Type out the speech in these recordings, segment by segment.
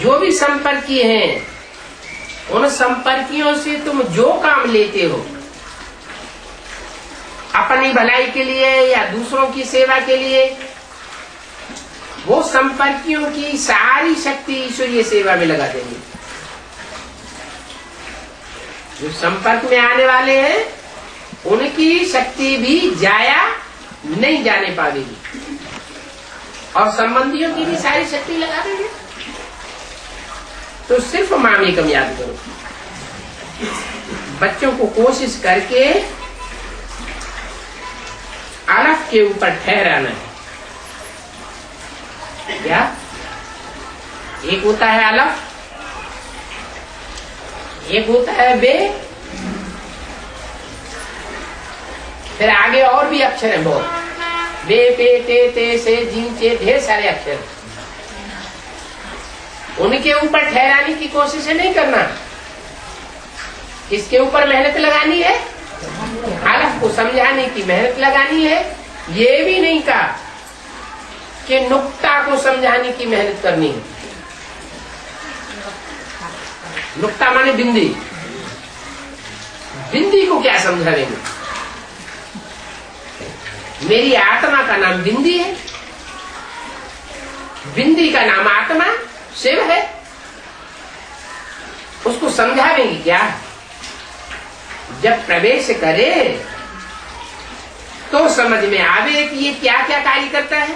जो भी संपर्की हैं, उन संपर्कियों से तुम जो काम लेते हो अपनी भलाई के लिए या दूसरों की सेवा के लिए, वो संपर्कियों की सारी शक्ति ईश्वरीय सेवा में लगा देंगे। जो संपर्क में आने वाले हैं उनकी शक्ति भी जाया नहीं जाने पाएगी, और संबंधियों की भी सारी शक्ति लगा देंगे। तो सिर्फ मामेकम याद करो। बच्चों को कोशिश करके अलफ के ऊपर ठहराना है। क्या? एक होता है अलफ, एक होता है बे, फिर आगे और भी अक्षर हैं बहुत, बे पे ते ते से जिन चे, ढेर सारे अक्षर। उनके ऊपर ठहराने की कोशिश नहीं करना। किसके ऊपर मेहनत लगानी है? अलफ को समझाने की मेहनत लगानी है। ये भी नहीं कहा कि नुक्ता को समझाने की मेहनत करनी है। नुक्ता माने बिंदी। बिंदी को क्या समझा देंगे? मेरी आत्मा का नाम बिंदी है, बिंदी का नाम आत्मा शिव है। उसको समझावेंगी क्या? जब प्रवेश करे तो समझ में आवे कि ये क्या क्या कार्य करता है,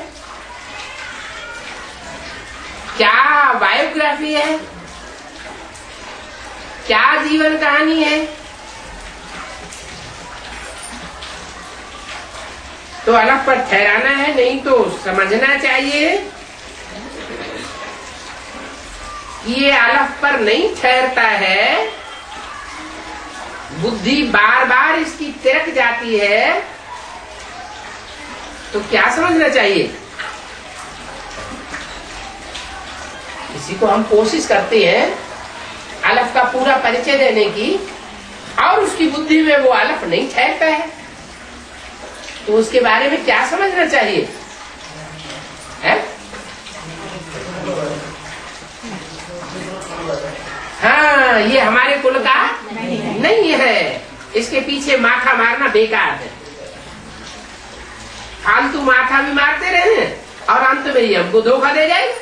क्या बायोग्राफी है, क्या जीवन कहानी है। तो अलग पर ठहराना है, नहीं तो समझना चाहिए ये अलग पर नहीं ठहरता है, बुद्धि बार बार इसकी तिरक जाती है। तो क्या समझना चाहिए? किसी को हम कोशिश करते हैं अलफ का पूरा परिचय देने की, और उसकी बुद्धि में वो अलफ नहीं ठहरता है, तो उसके बारे में क्या समझना चाहिए? है? हाँ, ये हमारे कुल का नहीं है। इसके पीछे माथा मारना बेकार है। फालतू माथा भी मारते रहे और अंत में ये हमको धोखा दे जाए।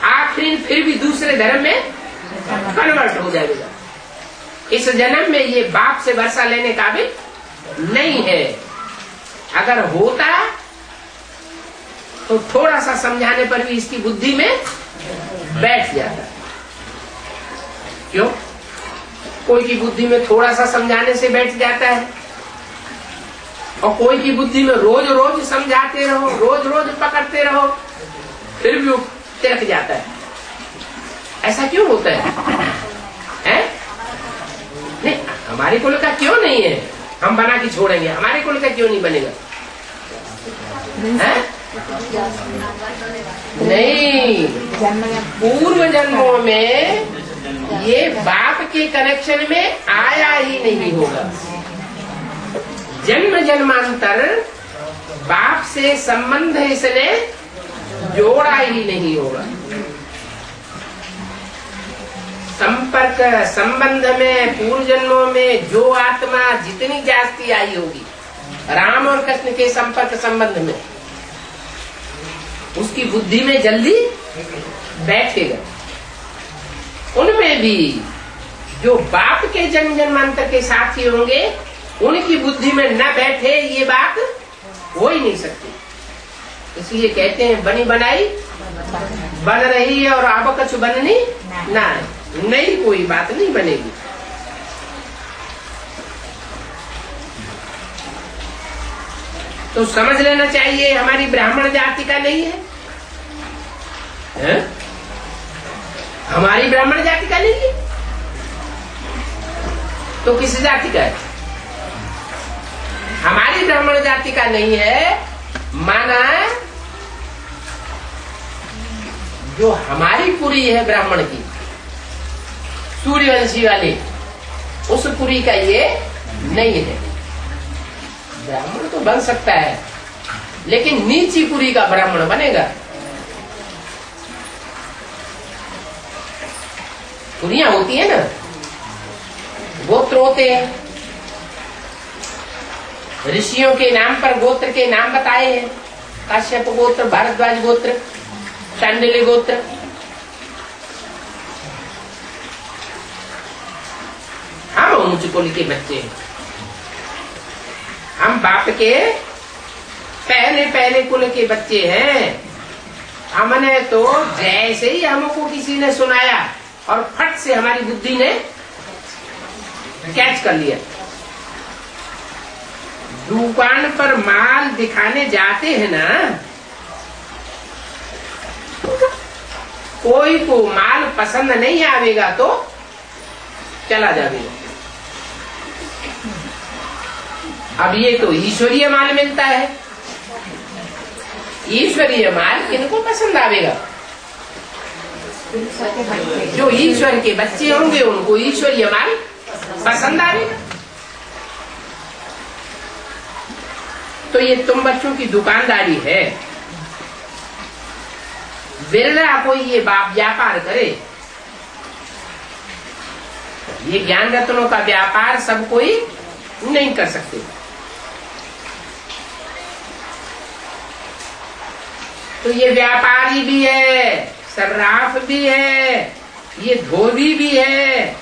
आखिर फिर भी दूसरे धर्म में कन्वर्ट हो जाएगा। इस जन्म में ये बाप से वर्षा लेने का भी नहीं है। अगर होता तो थोड़ा सा समझाने पर भी इसकी बुद्धि में बैठ जाता। क्यों? कोई की बुद्धि में थोड़ा सा समझाने से बैठ जाता है, और कोई की बुद्धि में रोज रोज समझाते रहो, रोज रोज पकड़ते रहो, फिर भी वो तिरक जाता है। ऐसा क्यों होता है? नहीं, हमारे कुल का क्यों नहीं है? हम बना के छोड़ेंगे। हमारे कुल का क्यों नहीं बनेगा? है? नहीं, पूर्व जन्मों में ये बाप के कनेक्शन में आया ही नहीं होगा। जन्म जन्मांतर बाप से संबंध इसने जोड़ा ही नहीं होगा। संपर्क संबंध में पूर्व जन्मों में जो आत्मा जितनी जास्ती आई होगी राम और कृष्ण के संपर्क संबंध में, उसकी बुद्धि में जल्दी बैठेगा। उनमें भी जो बाप के जन्म जन्मांतर के साथी होंगे उनकी बुद्धि में न बैठे ये बात हो ही नहीं सकती। इसलिए कहते हैं बनी बनाई बन रही है और अब कछु बननी ना, नहीं कोई बात नहीं बनेगी। तो समझ लेना चाहिए हमारी ब्राह्मण जाति का नहीं है, हमारी ब्राह्मण जाति का नहीं है तो किस जाति का है? हमारी ब्राह्मण जाति का नहीं है, माना जो हमारी पुरी है ब्राह्मण की, सूर्यवंशी वाली, उस पुरी का ये नहीं है। ब्राह्मण तो बन सकता है लेकिन नीची पुरी का ब्राह्मण बनेगा। दुनिया होती है ना, गोत्र होते हैं। ऋषियों के नाम पर गोत्र के नाम बताए हैं, काश्यप गोत्र, भारद्वाज गोत्र, शांडिल्य गोत्र। हम ऊंच कुल के बच्चे हैं, हम बाप के पहले पहले कुल के बच्चे हैं। हमने तो जैसे ही हमको किसी ने सुनाया और फट से हमारी बुद्धि ने कैच कर लिया। दुकान पर माल दिखाने जाते हैं ना, कोई को माल पसंद नहीं आवेगा तो चला जाएगा। अब ये तो ईश्वरीय माल मिलता है, ईश्वरीय माल किनको पसंद आवेगा? जो ईश्वर के बच्चे होंगे उनको ईश्वरीय माल पसंद आवेगा। तो ये तुम बच्चों की दुकानदारी है। बिरला कोई ये व्यापार करे। ये ज्ञान रत्नों का व्यापार सब कोई नहीं कर सकते। तो ये व्यापारी भी है, सर्राफ भी है, ये धोबी भी है,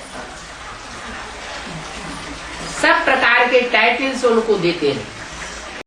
सब प्रकार के टाइटल्स उनको देते हैं।